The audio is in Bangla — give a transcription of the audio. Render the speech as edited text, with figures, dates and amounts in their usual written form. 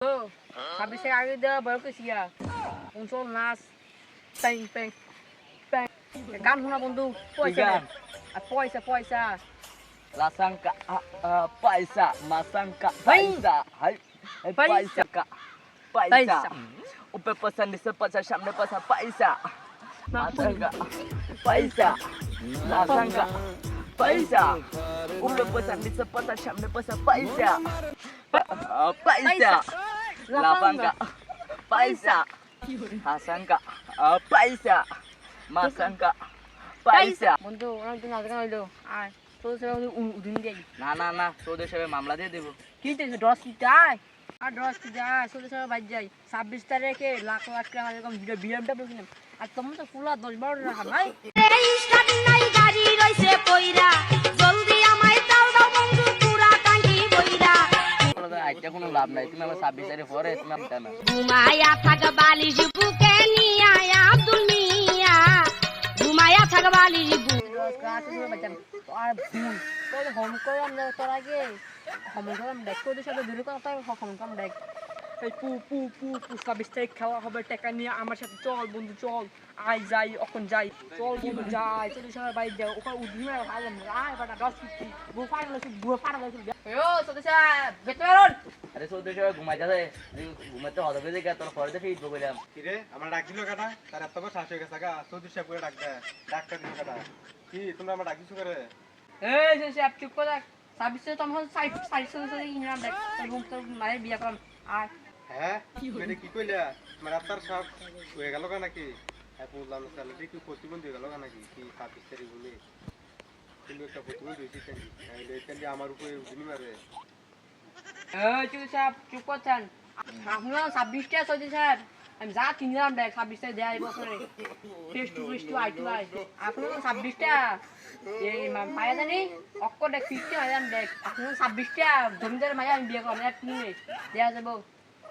তো 26 এর আগে দেওয়া বড় কিছু ইয়া অঞ্চল নাচ প্যাং প্যাং প্যাং গান শোনা বন্ধু পয়সা গান? আর পয়সা পয়সা Lasangka paisa, masangka Paisa. paisa, hai Paisa. paisa ka Paisa. paisa. Upe pesan di sepat sa syam depan sa paisa. Masangka paisa, lasangka paisa. Upe pesan di sepat sa syam depan sa paisa. Paisa. Lapangka paisa. Hasangka paisa. Masangka paisa. বন্ধু ওরা তো নাচ গান হইলো আর তোর সাথে উদিন দেই না তোদের সবাই মামলা দিয়ে দেবো। কিন্তু ডস কি যায় আর ডস কি যায় তোদের সাথে বাজ যাই 26 তারিখে লাখ লাখ টাকা এরকম বিএমডব্লিউ কিনে আর তোমরা তো ফুলা 10-12 টাকা ভাই এই স্টার্ট নাই গাড়ি রইছে কইরা জলদি আমায় দাও দাও বন্ধু পুরা টাঙ্কি বইরা আইটা কোনো লাভ নাই, তুমি আমার 26 তারিখ পরে তুমি আমটা না। ঘুমায়া থাক বালিশ বুকে নিয়া আব্দুল মিয়া ঘুমায়া থাক বালিশ বুকে ডস ক্লাস শুরু বাজাম তো আর ভুল তোর হোম করে আমরা তোর আগে হোম করে আমরা দেখ তোদের সাথে দূরে কথা হোম করে দেখ এই পু 26 তারিখ খাওয়া হবে টাকা নিয়ে আমার সাথে চল বন্ধু চল আই যাই এখন যাই চল বন্ধু যাই তোদের সাথে বাইরে যাও ওখানে উদ্ধিমে ভালো আয় বাটা 10 বুয়া ফাড়া লাগছে ও তোদের সাথে বেতন আরে তোদের সবাই ঘুমাই যাবে, ঘুমাতে হবে দেখে তোর পরে ফিট বললাম। কিরে আমার ডাক দিল কাটা তার এত বড় শ্বাস হয়ে গেছে গা চৌধুরী সাহেব করে ডাক দেয় ডাক্তার দিল কাটা কি তোমরা আমার ডাক দিছো করে এই যে সে চুপ করে 26 তখন 60 ইংল্যান্ড দেখ তোর মুখ তোর মায়ের বিয়ে করাম আর হ্যাঁ মানে কি কইলা মানে আপনার সব হয়ে গেল নাকি হ্যাঁ বুঝলাম না তাহলে কি প্রতিবন্ধী হয়ে গেল নাকি কি 26 তারিখ বলে কিন্তু একটা প্রতিবন্ধী হয়েছে তাহলে আমার উপরে উঠুনি মারে এই চুপ করছেন আপনার 26টা সজি স্যার আমি যা কিনলাম দেখ 26টা দেয় এই বছরে test to test to eye to eye আপনার 26টা এই পায়া জানি অক্কর দেখ 50 হাজার দেখ আপনার 26টা জমিদার মায়া আমি বিয়ে করলাম এক কিনে দেয়া যাবো